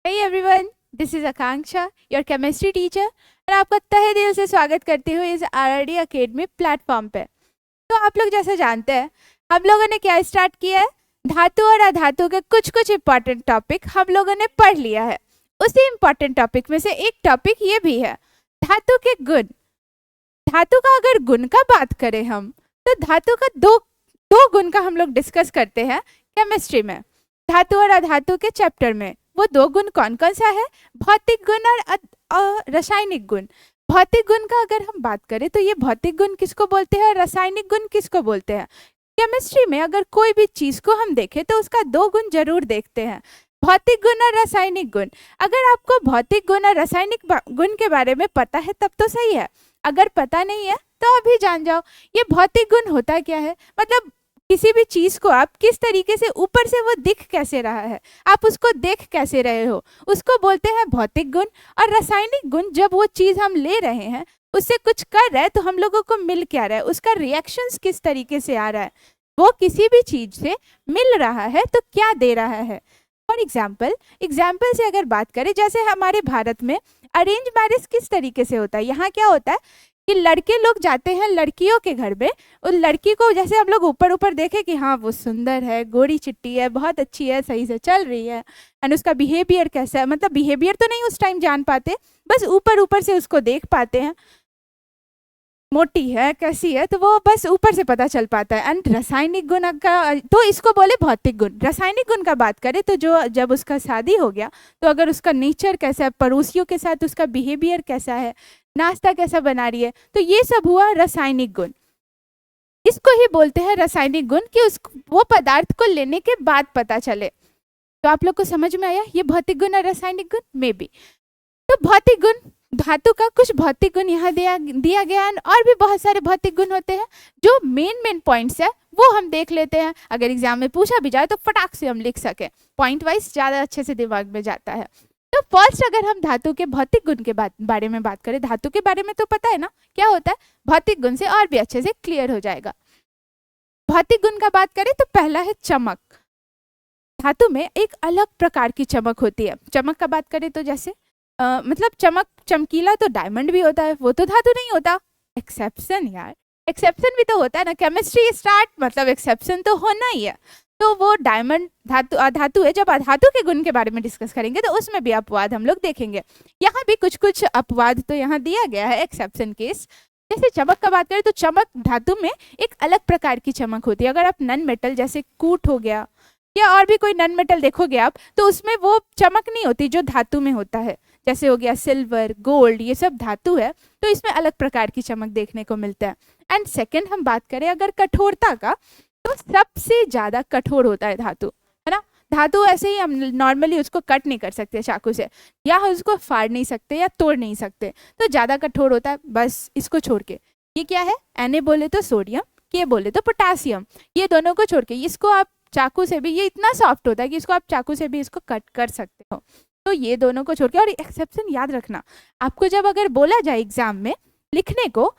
Hey everyone, this is Akanksha, your chemistry teacher, और आपका तहे दिल से स्वागत करती हूँ इस RRD अकेडमी प्लेटफॉर्म पे। तो आप लोग जैसे जानते हैं, हम लोगों ने क्या स्टार्ट किया है, धातु और अधातु के कुछ कुछ इंपॉर्टेंट टॉपिक हम लोगों ने पढ़ लिया है। उसी इंपॉर्टेंट टॉपिक में से एक टॉपिक ये भी है, धातु के गुण। धातु का अगर गुण का बात करें हम, तो धातु का दो गुण का हम लोग डिस्कस करते हैं केमिस्ट्री में, धातु और अधातु के चैप्टर में। वो दो गुण कौन कौन सा है? भौतिक गुण और रासायनिक गुण। भौतिक गुण का अगर हम बात करें तो ये भौतिक गुण किसको बोलते हैं और रासायनिक गुण किसको बोलते हैं? केमिस्ट्री में अगर कोई भी चीज को हम देखें तो उसका दो गुण जरूर देखते हैं, भौतिक गुण और रासायनिक गुण। अगर आपको भौतिक गुण और रासायनिक गुण के बारे में पता है तब तो सही है, अगर पता नहीं है तो अभी जान जाओ। ये भौतिक गुण होता क्या है, मतलब किसी भी चीज को आप किस तरीके से ऊपर से वो दिख कैसे रहा है, आप उसको देख कैसे रहे हो, उसको बोलते हैं भौतिक गुण। और रासायनिक गुण, जब वो चीज हम ले रहे हैं, उससे कुछ कर रहे हैं तो हम लोगों को मिल क्या रहा है, उसका रिएक्शंस किस तरीके से आ रहा है, वो किसी भी चीज से मिल रहा है तो क्या दे रहा है। फॉर एग्जाम्पल से अगर बात करें, जैसे हमारे भारत में अरेंज मैरिज किस तरीके से होता है, यहाँ क्या होता है कि लड़के लोग जाते हैं लड़कियों के घर में, उस लड़की को जैसे हम लोग ऊपर ऊपर देखे कि हाँ वो सुंदर है, गोरी चिट्टी है, बहुत अच्छी है, सही से चल रही है, एंड उसका बिहेवियर कैसा है, मतलब बिहेवियर तो नहीं उस टाइम जान पाते, बस ऊपर ऊपर से उसको देख पाते हैं, मोटी है कैसी है, तो वो बस ऊपर से पता चल पाता है। एंड रासायनिक गुण का, तो इसको बोले भौतिक गुण। रासायनिक गुण का बात करें तो जो जब उसका शादी हो गया तो अगर उसका नेचर कैसा है, पड़ोसियों के साथ उसका बिहेवियर कैसा है, नाश्ता कैसा बना रही है, तो ये सब हुआ रासायनिक गुण। इसको ही बोलते हैं रासायनिक गुण कि वो पदार्थ को लेने के बाद पता चले। तो आप लोग को समझ में आया ये भौतिक गुण और रासायनिक गुण में भी। तो भौतिक गुण, धातु का कुछ भौतिक गुण यहाँ दिया गया है, और भी बहुत सारे भौतिक गुण होते हैं। जो मेन पॉइंट्स है वो हम देख लेते हैं, अगर एग्जाम में पूछा भी जाए तो फटाक से हम लिख सके, पॉइंट वाइज ज्यादा अच्छे से दिमाग में जाता है। तो फर्स्ट अगर हम धातु के भौतिक गुण के बारे में बात करें, धातु के बारे में तो पता है ना क्या होता है, भौतिक गुण से और भी अच्छे से क्लियर हो जाएगा। भौतिक गुण का बात करें तो पहला है चमक। धातु में एक अलग प्रकार की चमक होती है। चमक का बात करें तो जैसे मतलब चमकीला तो डायमंड भी होता है, वो तो धातु नहीं होता। एक्सेप्शन यार, एक्सेप्शन भी तो होता है ना, केमिस्ट्री स्टार्ट मतलब एक्सेप्शन तो होना ही है। तो वो डायमंड धातु है। जब अधातु के गुण के बारे में डिस्कस करेंगे तो उसमें भी अपवाद हम लोग देखेंगे। यहाँ भी कुछ कुछ अपवाद तो यहाँ दिया गया है, एक्सेप्शन केस। जैसे चमक का बात करें तो चमक धातु में एक अलग प्रकार की चमक होती है। अगर आप नन मेटल जैसे कूट हो गया या और भी कोई नन मेटल देखोगे आप, तो उसमें वो चमक नहीं होती जो धातु में होता है। जैसे हो गया सिल्वर, गोल्ड, ये सब धातु है, तो इसमें अलग प्रकार की चमक देखने को मिलता है। एंड सेकंड हम बात करें अगर कठोरता का, तो सबसे ज्यादा कठोर होता है धातु, है ना। धातु ऐसे ही हम नॉर्मली उसको कट नहीं कर सकते चाकू से, या उसको फाड़ नहीं सकते या तोड़ नहीं सकते, तो ज्यादा कठोर होता है। बस इसको छोड़ के, ये क्या है, Na बोले तो सोडियम, K बोले तो पोटासियम, ये दोनों को छोड़ के इसको आप चाकू से भी, ये इतना सॉफ्ट होता है कि इसको आप चाकू से भी इसको कट कर सकते हो। तो ये दोनों को छोड़ के, और एक्सेप्शन याद रखना, आपको जब अगर बोला जाए एग्जाम में लिखने को,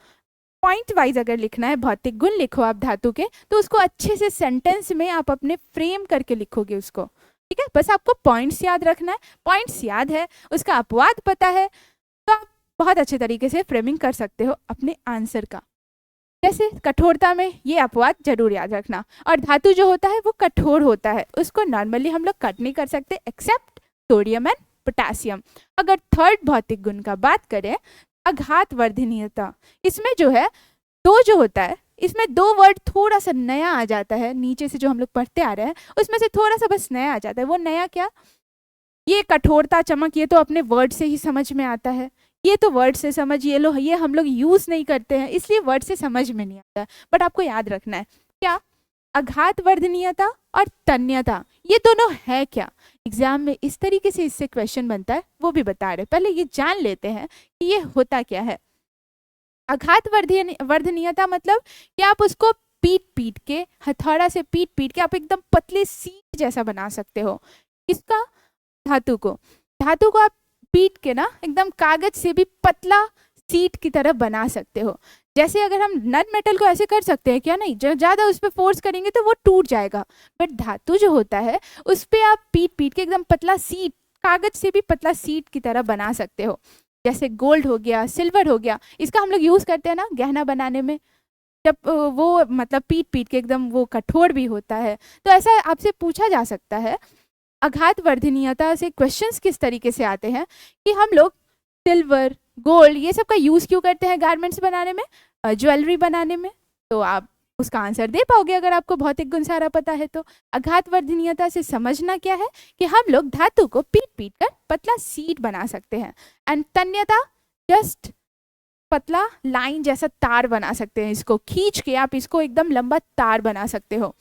पॉइंट वाइज अगर लिखना है भौतिक गुण लिखो आप धातु के, तो उसको अच्छे से सेंटेंस में आप अपने फ्रेम करके लिखोगे उसको, ठीक है। बस आपको पॉइंट्स याद रखना है, पॉइंट्स याद है, उसका अपवाद पता है, तो आप बहुत अच्छे तरीके से फ्रेमिंग कर सकते हो अपने आंसर का। जैसे कठोरता में ये अपवाद जरूर याद रखना, और धातु जो होता है वो कठोर होता है, उसको नॉर्मली हम लोग कट नहीं कर सकते एक्सेप्ट सोडियम एंड पोटासियम। अगर थर्ड भौतिक गुण का बात करें, आघात वर्धनीयता, इसमें जो है दो जो होता है, इसमें दो वर्ड थोड़ा सा नया आ जाता है, नीचे से जो हम लोग पढ़ते आ रहे हैं उसमें से थोड़ा सा बस नया आ जाता है। वो नया क्या, ये कठोरता, चमक, ये तो अपने वर्ड से ही समझ में आता है, ये तो वर्ड से समझ, ये लो, ये हम लोग यूज नहीं करते हैं इसलिए वर्ड से समझ में नहीं आता है, बट आपको याद रखना है क्या, आघात वर्धनीयता और तन्यता, ये दोनों है क्या। एग्जाम में इस तरीके से इससे क्वेश्चन बनता है, वो भी बता रहे, पहले ये जान लेते हैं कि ये होता क्या है। आघात वर्धनीयता मतलब कि आप उसको पीट के, हथौड़ा से पीट के आप एकदम पतली सीट जैसा बना सकते हो। इसका धातु को आप पीट के ना एकदम कागज से भी पतला सीट की तरह बना सकते हो। जैसे अगर हम नन मेटल को ऐसे कर सकते हैं क्या, नहीं, ज़्यादा उस पर फोर्स करेंगे तो वो टूट जाएगा, बट धातु जो होता है उस पर आप पीट के एकदम पतला सीट कागज से भी पतला सीट की तरह बना सकते हो। जैसे गोल्ड हो गया, सिल्वर हो गया, इसका हम लोग यूज करते हैं ना गहना बनाने में, जब वो मतलब पीट पीट के एकदम वो कठोर भी होता है। तो ऐसा आपसे पूछा जा सकता है। आघात वर्धनीयता से क्वेश्चंस किस तरीके से आते हैं कि हम लोग सिल्वर, गोल्ड ये सब का यूज क्यों करते हैं गारमेंट्स बनाने में, ज्वेलरी बनाने में। तो आप उसका आंसर दे पाओगे अगर आपको भौतिक गुण सारा पता है तो। आघात वर्धनीयता से समझना क्या है कि हम लोग धातु को पीट पीट कर पतला सीट बना सकते हैं। एंड तन्यता जस्ट पतला लाइन जैसा तार बना सकते हैं, इसको खींच के आप इसको एकदम लंबा तार बना सकते हो।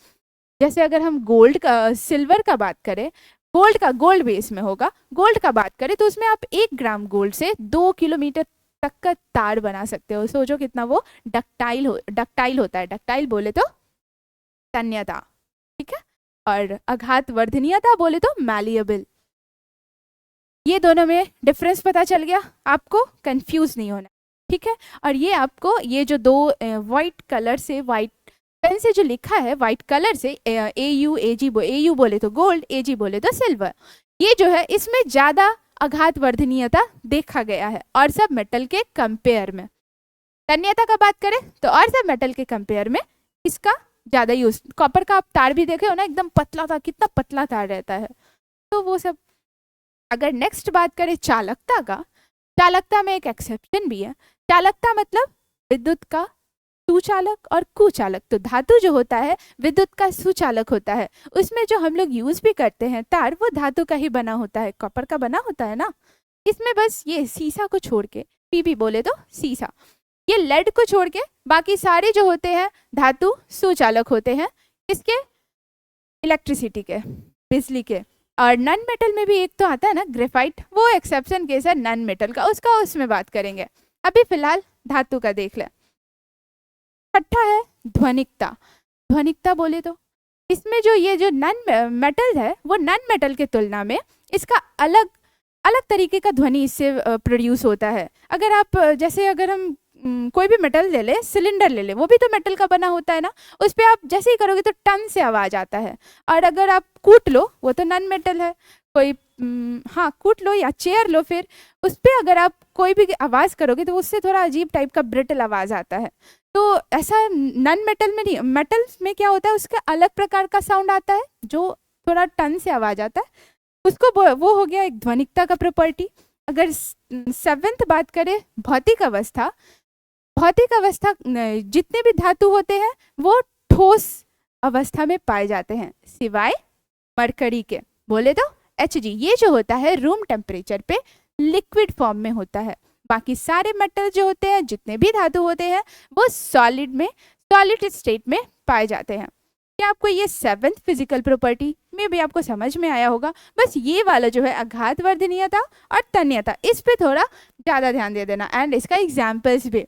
जैसे अगर हम गोल्ड का, सिल्वर का बात करें, गोल्ड बेस में होगा, गोल्ड का बात करें तो उसमें आप 1 ग्राम गोल्ड से 2 किलोमीटर तक का तार बना सकते हो। सोचो कितना वो डक्टाइल होता है। डक्टाइल बोले तो तन्यता, ठीक है। और आघात वर्धनीयता बोले तो मैलिएबल। ये दोनों में डिफरेंस पता चल गया, आपको कंफ्यूज नहीं होना, ठीक है। और ये आपको ये जो दो वाइट कलर से, वाइट पेन से जो लिखा है वाइट कलर से, AU बोले तो गोल्ड, AG बोले तो सिल्वर, ये जो है इसमें ज्यादा आघात वर्धनीयता देखा गया है और सब मेटल के कंपेयर में। तन्यता का बात करें तो और सब मेटल के कंपेयर में इसका ज्यादा यूज। कॉपर का आप तार भी देखे हो ना, एकदम पतला था, कितना पतला तार रहता है, तो वो सब। अगर नेक्स्ट बात करें चालकता का, चालकता में एक एक्सेप्शन भी है। चालकता मतलब विद्युत का सुचालक और कुचालक। तो धातु जो होता है विद्युत का सुचालक होता है, उसमें जो हम लोग यूज भी करते हैं तार, वो धातु का ही बना होता है, कॉपर का बना होता है ना। इसमें बस ये सीसा को छोड़ के, पीबी बोले तो सीसा, ये लेड को छोड़ के बाकी सारे जो होते हैं धातु सुचालक होते हैं, इसके इलेक्ट्रिसिटी के, बिजली के। और नन मेटल में भी एक तो आता है ना ग्रेफाइट, वो एक्सेप्शन केस है नन मेटल का, उसका उसमें बात करेंगे। अभी फिलहाल धातु का देख ले। छठा है ध्वनिकता। ध्वनिकता बोले तो इसमें जो ये जो नन मेटल है, वो नन मेटल के तुलना में इसका अलग अलग तरीके का ध्वनि इससे प्रोड्यूस होता है। अगर आप जैसे अगर हम कोई भी मेटल ले ले, सिलेंडर ले ले, वो भी तो मेटल का बना होता है ना, उस पर आप जैसे ही करोगे तो टन से आवाज आता है। और अगर आप कूट लो, वो तो नन मेटल है, कोई हाँ कूट लो या चेयर लो, फिर उस पर अगर आप कोई भी आवाज करोगे तो उससे थोड़ा अजीब टाइप का ब्रिटल आवाज आता है। तो ऐसा नन मेटल में नहीं, मेटल में क्या होता है उसका अलग प्रकार का साउंड आता है जो थोड़ा टन से आवाज आता है, उसको वो हो गया एक ध्वनिकता का प्रॉपर्टी। अगर 7th बात करें भौतिक अवस्था, भौतिक अवस्था जितने भी धातु होते हैं वो ठोस अवस्था में पाए जाते हैं सिवाय मरकरी के, बोले तो Hg, ये जो होता है रूम टेम्परेचर पे लिक्विड फॉर्म में होता है। बाकी सारे मेटल जो होते हैं, जितने भी धातु होते हैं, वो सॉलिड स्टेट में पाए जाते हैं। क्या आपको ये 7th फिजिकल प्रॉपर्टी में भी आपको समझ में आया होगा? बस ये वाला जो है आघात वर्धनीयता और तन्यता, इस पे थोड़ा ज्यादा ध्यान दे देना। एंड इसका एग्जाम्पल्स भी,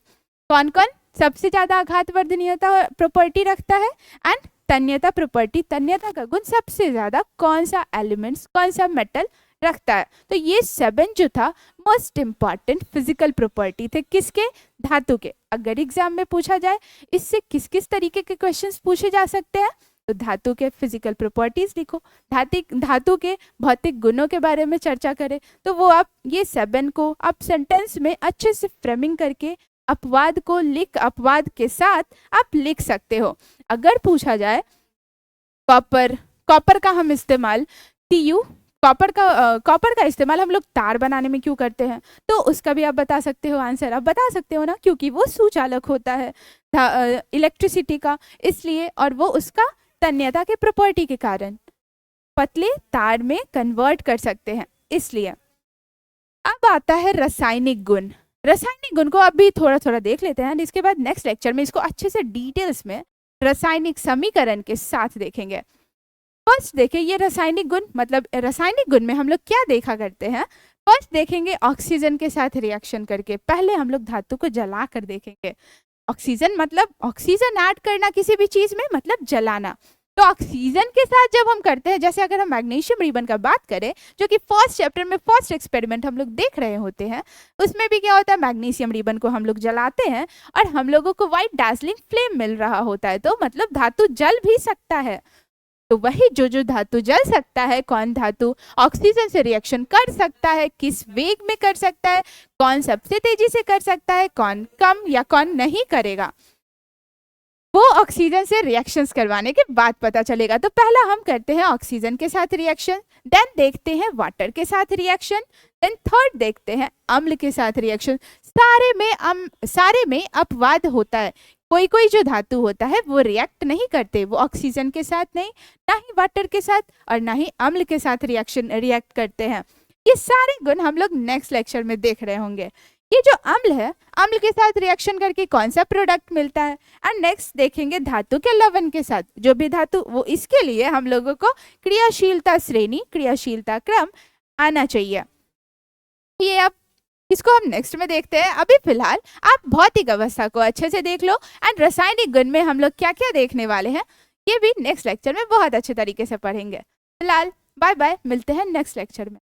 कौन कौन सबसे ज्यादा आघात वर्धनीयता प्रॉपर्टी रखता है एंड तन्यता प्रॉपर्टी, तन्यता का गुण सबसे ज्यादा कौन सा एलिमेंट्स, कौन सा मेटल रखता है। तो ये 7 जो था मोस्ट इंपॉर्टेंट फिजिकल प्रॉपर्टी थे, किसके? धातु के। अगर एग्जाम में पूछा जाए इससे किस किस तरीके के क्वेश्चंस पूछे जा सकते हैं, तो धातु के फिजिकल प्रॉपर्टीज लिखो, धातु के भौतिक गुणों के बारे में चर्चा करें, तो वो आप ये 7 को आप सेंटेंस में अच्छे से फ्रेमिंग करके अपवाद को अपवाद के साथ आप लिख सकते हो। अगर पूछा जाए कॉपर का हम इस्तेमाल कॉपर का इस्तेमाल हम लोग तार बनाने में क्यों करते हैं, तो उसका भी आप बता सकते हो, आंसर आप बता सकते हो ना, क्योंकि वो सुचालक होता है इलेक्ट्रिसिटी का, इसलिए। और वो उसका तन्यता के प्रॉपर्टी के कारण पतले तार में कन्वर्ट कर सकते हैं, इसलिए। अब आता है रासायनिक गुण। रासायनिक गुण को अभी थोड़ा थोड़ा देख लेते हैं, इसके बाद नेक्स्ट लेक्चर में इसको अच्छे से डिटेल्स में रासायनिक समीकरण के साथ देखेंगे। फर्स्ट देखिए ये रासायनिक गुण, मतलब रासायनिक गुण में हम लोग क्या देखा करते हैं। फर्स्ट देखेंगे ऑक्सीजन के साथ रिएक्शन करके, पहले हम लोग धातु को जला कर देखेंगे। ऑक्सीजन मतलब ऑक्सीजन ऐड करना किसी भी चीज में, मतलब जलाना। तो ऑक्सीजन के साथ जब हम करते हैं, जैसे अगर हम मैग्नीशियम रिबन का बात करें, जो कि फर्स्ट चैप्टर में फर्स्ट एक्सपेरिमेंट हम लोग देख रहे होते हैं, उसमें भी क्या होता है, मैग्नीशियम रिबन को हम लोग जलाते हैं और हम लोगों को व्हाइट डार्जलिंग फ्लेम मिल रहा होता है, तो मतलब धातु जल भी सकता है। तो वही जो धातु जल सकता है, कौन धातु ऑक्सीजन से रिएक्शन कर सकता है, किस वेग में कर सकता है, कौन सबसे तेजी से कर सकता है, कौन कम या कौन नहीं करेगा, वो ऑक्सीजन से रिएक्शंस करवाने के बाद पता चलेगा। तो पहला हम करते हैं ऑक्सीजन के साथ रिएक्शन, देन देखते हैं वाटर के साथ रिएक्शन, देन थर्ड देखते हैं अम्ल के साथ रिएक्शन। सारे में अपवाद होता है, कोई कोई जो धातु होता है वो रिएक्ट नहीं करते, वो ऑक्सीजन के साथ नहीं, ना ही वाटर के साथ और ना ही अम्ल के साथ रिएक्ट करते हैं। ये सारे गुण हम लोग नेक्स्ट लेक्चर में देख रहे होंगे। ये जो अम्ल है, अम्ल के साथ रिएक्शन करके कौन सा प्रोडक्ट मिलता है, एंड नेक्स्ट देखेंगे धातु के लवण के साथ, जो भी धातु वो, इसके लिए हम लोगों को क्रियाशीलता श्रेणी, क्रियाशीलता क्रम आना चाहिए। ये अब इसको हम नेक्स्ट में देखते हैं। अभी फिलहाल आप भौतिक अवस्था को अच्छे से देख लो, एंड रासायनिक गुण में हम लोग क्या क्या देखने वाले हैं ये भी नेक्स्ट लेक्चर में बहुत अच्छे तरीके से पढ़ेंगे। फिलहाल बाय बाय, मिलते हैं नेक्स्ट लेक्चर में।